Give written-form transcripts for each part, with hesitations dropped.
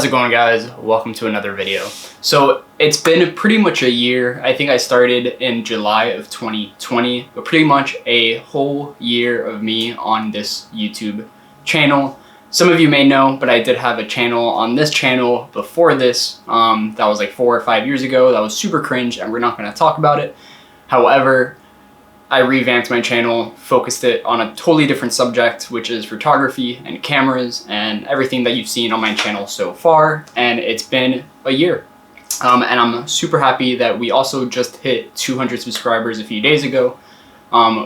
How's it going, guys? Welcome to another video. So it's been pretty much a year. I think I started in July of 2020, but pretty much a whole year of me on this YouTube channel. Some of you may know, but I did have a channel on this channel before this. That was like 4 or 5 years ago. That was super cringe and we're not going to talk about it. However, I revamped my channel, focused it on a totally different subject, which is photography and cameras and everything that you've seen on my channel so far. And it's been a year. And I'm super happy that we also just hit 200 subscribers a few days ago,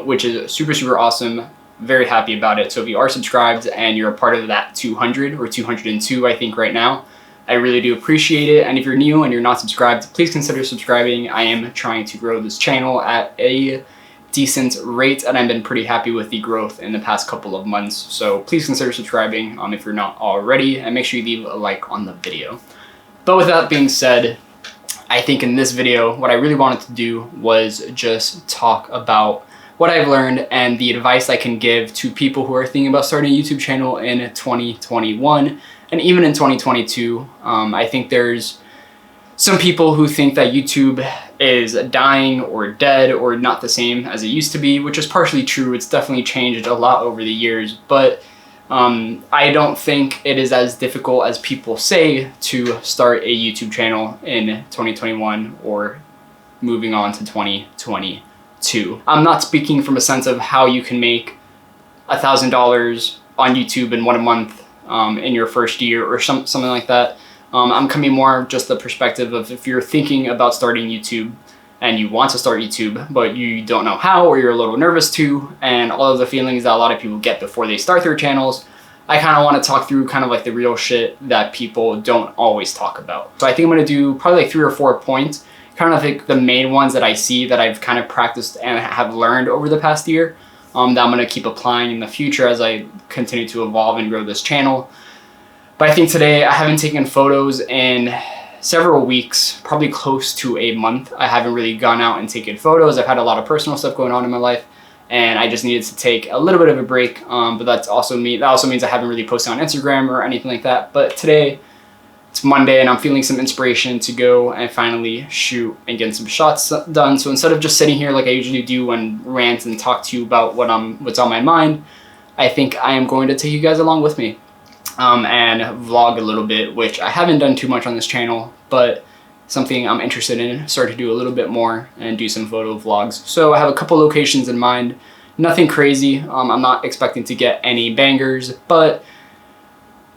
which is super awesome. Very happy about it. So if you are subscribed and you're a part of that 200 or 202, I think right now, I really do appreciate it. And if you're new and you're not subscribed, please consider subscribing. I am trying to grow this channel at a decent rate, and I've been pretty happy with the growth in the past couple of months. So please consider subscribing if you're not already, and make sure you leave a like on the video. But with that being said, I think in this video, what I really wanted to do was just talk about what I've learned and the advice I can give to people who are thinking about starting a YouTube channel in 2021 and even in 2022. I think there's some people who think that YouTube is dying or dead or not the same as it used to be, which is partially true. It's definitely changed a lot over the years, but I don't think it is as difficult as people say to start a YouTube channel in 2021 or moving on to 2022. I'm not speaking from a sense of how you can make $1,000 on YouTube in 1 month in your first year or something like that. I'm coming more just the perspective of if you're thinking about starting YouTube and you want to start YouTube, but you don't know how, or you're a little nervous to, and all of the feelings that a lot of people get before they start their channels. I kind of want to talk through kind of like the real shit that people don't always talk about. So I think I'm going to do probably like 3 or 4 points, kind of like the main ones that I see that I've kind of practiced and have learned over the past year, that I'm going to keep applying in the future as I continue to evolve and grow this channel. But I think today I haven't taken photos in several weeks, probably close to a month. I haven't really gone out and taken photos. I've had a lot of personal stuff going on in my life, and I just needed to take a little bit of a break. But that also means I haven't really posted on Instagram or anything like that. But today, it's Monday, and I'm feeling some inspiration to go and finally shoot and get some shots done. So instead of just sitting here like I usually do and rant and talk to you about what's on my mind, I think I am going to take you guys along with me. And vlog a little bit, which I haven't done too much on this channel, but something I'm interested in, start to do a little bit more and do some photo vlogs. So I have a couple locations in mind, nothing crazy. I'm not expecting to get any bangers, but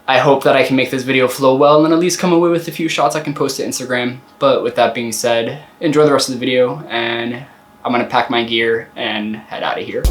I hope that I can make this video flow well and at least come away with a few shots I can post to Instagram. But with that being said, enjoy the rest of the video, and I'm gonna pack my gear and head out of here.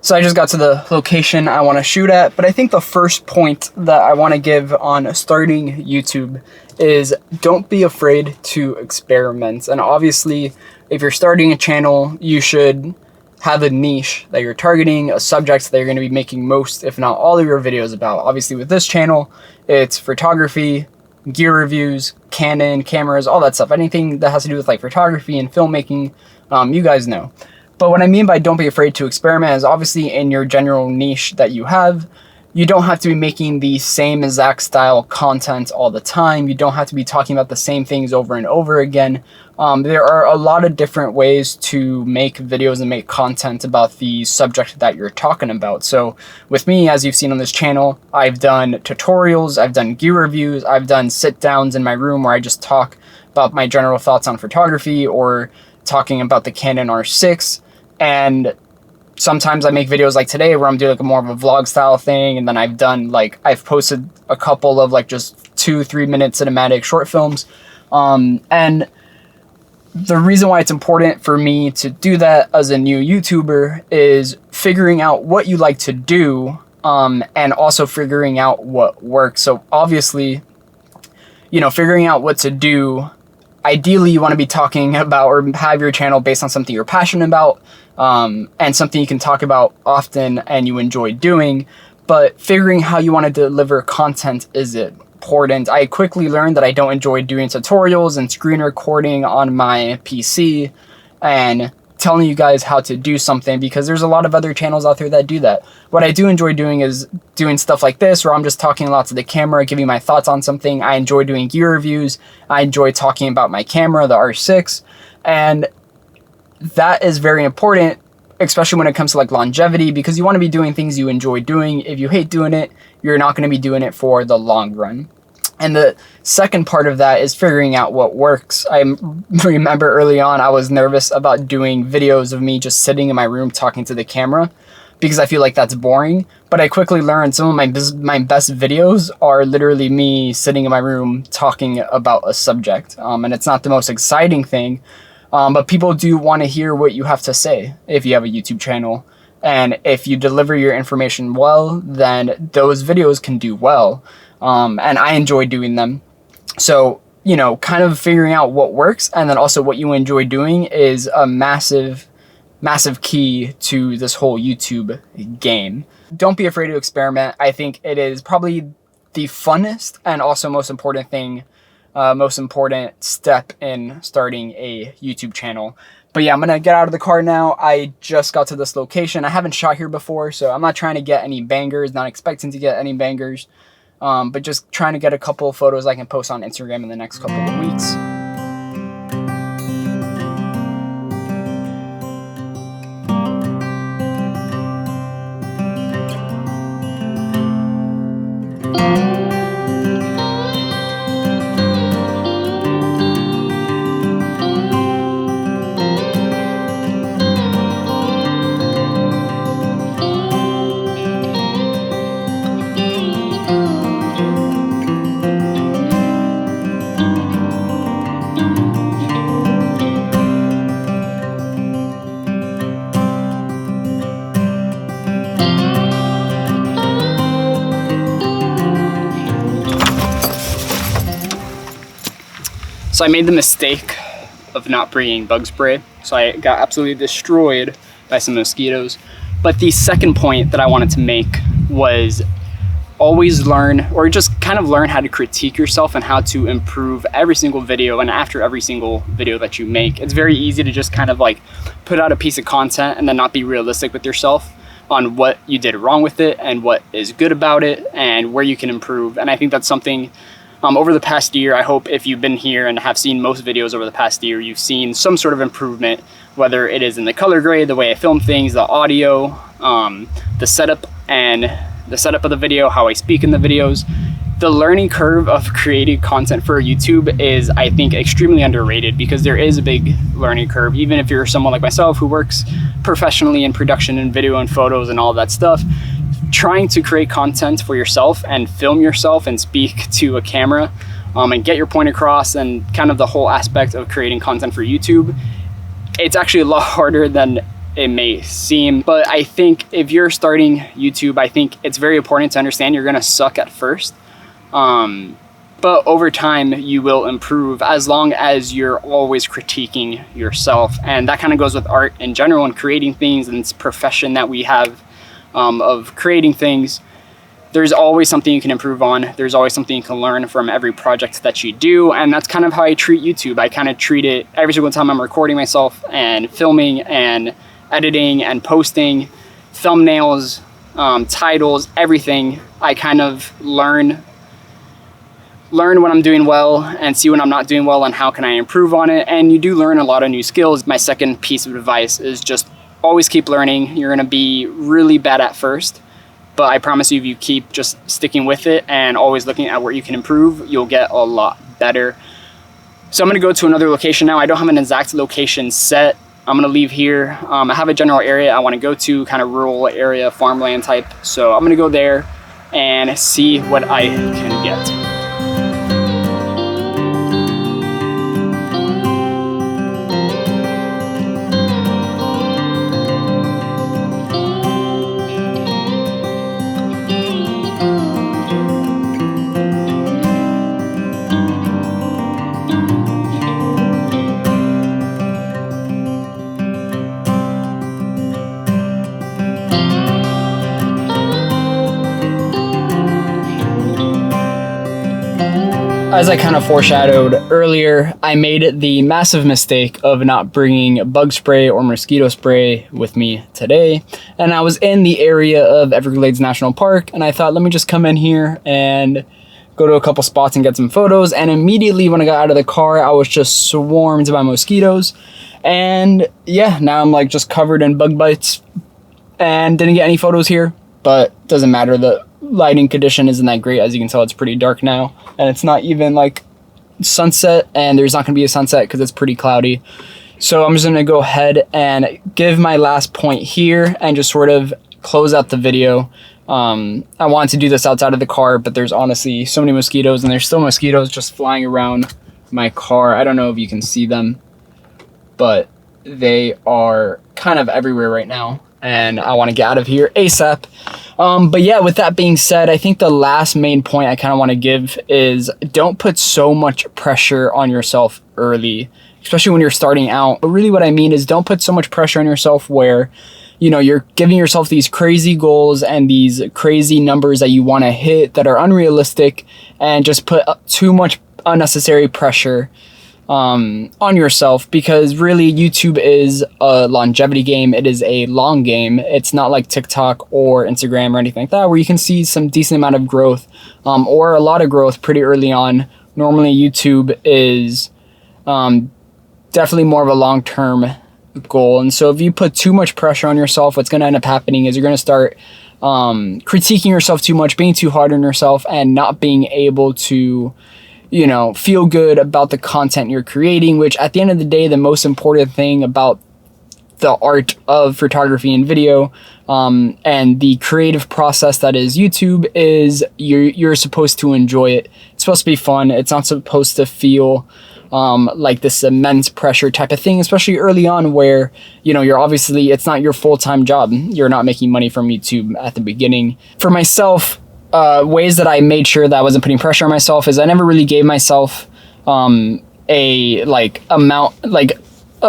So I just got to the location I want to shoot at, but I think the first point that I want to give on starting YouTube is don't be afraid to experiment. And obviously, if you're starting a channel, you should have a niche that you're targeting, a subject that you're going to be making most, if not all of your videos about. Obviously with this channel, it's photography, gear reviews, Canon, cameras, all that stuff. Anything that has to do with like photography and filmmaking, you guys know. But what I mean by don't be afraid to experiment is obviously in your general niche that you have, you don't have to be making the same exact style content all the time. You don't have to be talking about the same things over and over again. There are a lot of different ways to make videos and make content about the subject that you're talking about. So with me, as you've seen on this channel, I've done tutorials, I've done gear reviews, I've done sit downs in my room where I just talk about my general thoughts on photography or talking about the Canon R6. And sometimes I make videos like today where I'm doing like a more of a vlog style thing. And then I've posted a couple of like just 2-3 minute cinematic short films. And the reason why it's important for me to do that as a new YouTuber is figuring out what you like to do, and also figuring out what works. So obviously, figuring out what to do, ideally you want to be talking about or have your channel based on something you're passionate about, and something you can talk about often and you enjoy doing. But figuring how you want to deliver content is important. I quickly learned that I don't enjoy doing tutorials and screen recording on my PC and telling you guys how to do something, because there's a lot of other channels out there that do that. What I do enjoy doing is doing stuff like this, where I'm just talking a lot to the camera, giving my thoughts on something. I enjoy doing gear reviews. I enjoy talking about my camera, the R6, and that is very important, especially when it comes to like longevity, because you want to be doing things you enjoy doing. If you hate doing it, you're not going to be doing it for the long run. And the second part of that is figuring out what works. I remember early on, I was nervous about doing videos of me just sitting in my room talking to the camera, because I feel like that's boring. But I quickly learned some of my best videos are literally me sitting in my room talking about a subject. And it's not the most exciting thing, but people do want to hear what you have to say if you have a YouTube channel. And if you deliver your information well, then those videos can do well. And I enjoy doing them. So, you know, kind of figuring out what works and then also what you enjoy doing is a massive key to this whole YouTube game. Don't be afraid to experiment. I think it is probably the funnest and also most important step in starting a YouTube channel. But yeah, I'm gonna get out of the car now. I just got to this location. I haven't shot here before, so I'm not trying to get any bangers, not expecting to get any bangers. But just trying to get a couple of photos I can post on Instagram in the next couple of weeks. So I made the mistake of not bringing bug spray, so I got absolutely destroyed by some mosquitoes. But the second point that I wanted to make was always learn, or just kind of learn how to critique yourself and how to improve every single video and after every single video that you make. It's very easy to just kind of like put out a piece of content and then not be realistic with yourself on what you did wrong with it and what is good about it and where you can improve. And I think that's something over the past year, I hope if you've been here and have seen most videos over the past year, you've seen some sort of improvement, whether it is in the color grade, the way I film things, the audio, the setup of the video, how I speak in the videos. The learning curve of creating content for YouTube is, I think, extremely underrated, because there is a big learning curve. Even if you're someone like myself who works professionally in production and video and photos and all that stuff, trying to create content for yourself and film yourself and speak to a camera and get your point across, and kind of the whole aspect of creating content for YouTube, it's actually a lot harder than it may seem. But I think if you're starting YouTube, I think it's very important to understand you're gonna suck at first. But over time you will improve, as long as you're always critiquing yourself. And that kind of goes with art in general and creating things, and this profession that we have of creating things. There's always something you can improve on. There's always something you can learn from every project that you do. And that's kind of how I treat YouTube. I kind of treat it every single time I'm recording myself and filming and editing and posting thumbnails, titles, everything. I kind of learn when I'm doing well and see when I'm not doing well and how can I improve on it. And you do learn a lot of new skills. My second piece of advice is just always keep learning. You're gonna be really bad at first, but I promise you, if you keep just sticking with it and always looking at where you can improve, you'll get a lot better. So I'm gonna go to another location now. I don't have an exact location set. I'm gonna leave here. I have a general area I wanna go to, kind of rural area, farmland type. So I'm gonna go there and see what I can get. as I kind of foreshadowed earlier, I made the massive mistake of not bringing bug spray or mosquito spray with me today. And I was in the area of Everglades National Park, and I thought, let me just come in here and go to a couple spots and get some photos. And immediately when I got out of the car, I was just swarmed by mosquitoes. And yeah, now I'm like just covered in bug bites and didn't get any photos here, but doesn't matter. The lighting condition isn't that great. As you can tell, it's pretty dark now, and it's not even like sunset, and there's not gonna be a sunset because it's pretty cloudy. So I'm just gonna go ahead and give my last point here and just sort of close out the video. I wanted to do this outside of the car, but there's honestly so many mosquitoes, and there's still mosquitoes just flying around my car. I don't know if you can see them, but they are kind of everywhere right now, and I want to get out of here ASAP. But yeah, with that being said, I think the last main point I kind of want to give is don't put so much pressure on yourself early, especially when you're starting out. But really what I mean is don't put so much pressure on yourself where, you know, you're giving yourself these crazy goals and these crazy numbers that you want to hit that are unrealistic, and just put too much unnecessary pressure on yourself, because really YouTube is a longevity game. It is a long game. It's not like TikTok or Instagram or anything like that, where you can see some decent amount of growth or a lot of growth pretty early on. Normally YouTube is definitely more of a long-term goal. And so if you put too much pressure on yourself, what's going to end up happening is you're going to start critiquing yourself too much, being too hard on yourself, and not being able to, you know, feel good about the content you're creating, which at the end of the day, the most important thing about the art of photography and video and the creative process that is YouTube is you're supposed to enjoy it. It's supposed to be fun. It's not supposed to feel like this immense pressure type of thing, especially early on where, you know, you're obviously, it's not your full-time job. You're not making money from YouTube at the beginning. For myself, ways that I made sure that I wasn't putting pressure on myself is I never really gave myself a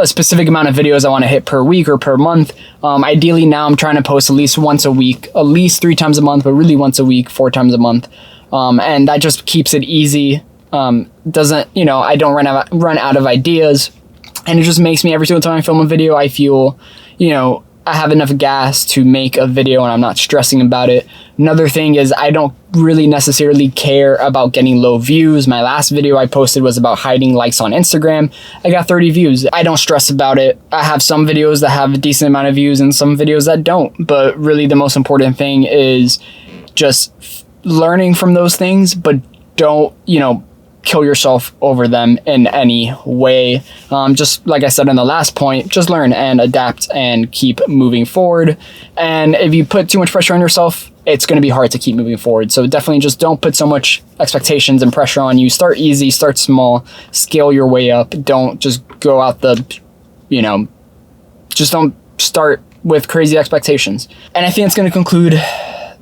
specific amount of videos I want to hit per week or per month. Ideally now I'm trying to post at least once a week, at least 3 times a month, but really once a week, 4 times a month. And that just keeps it easy. Doesn't, you know, I don't run out of ideas, and it just makes me, every single time I film a video, I feel, you know, I have enough gas to make a video and I'm not stressing about it. Another thing is I don't really necessarily care about getting low views. My last video I posted was about hiding likes on Instagram. I got 30 views. I don't stress about it. I have some videos that have a decent amount of views and some videos that don't. But really the most important thing is just learning from those things, but don't, you know, kill yourself over them in any way. Just like I said in the last point, just learn and adapt and keep moving forward. And if you put too much pressure on yourself, it's going to be hard to keep moving forward. So definitely just don't put so much expectations and pressure on you. Start easy, start small, scale your way up. Don't just go out the, you know, just don't start with crazy expectations. And I think it's going to conclude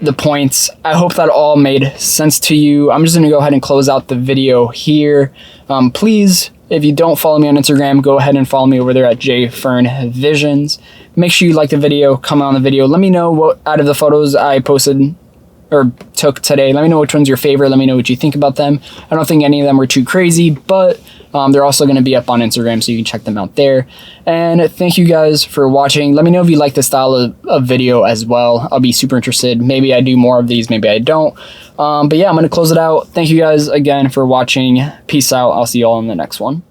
the points. I hope that all made sense to you. I'm just going to go ahead and close out the video here. Please, if you don't follow me on Instagram, go ahead and follow me over there at JFernVisions. Make sure you like the video, comment on the video. Let me know what out of the photos I posted or took today. Let me know which one's your favorite. Let me know what you think about them. I don't think any of them were too crazy, but they're also going to be up on Instagram, so you can check them out there. And thank you guys for watching. Let me know if you like this style of video as well. I'll be super interested. Maybe I do more of these, maybe I don't. But yeah, I'm going to close it out. Thank you guys again for watching. Peace out. I'll see you all in the next one.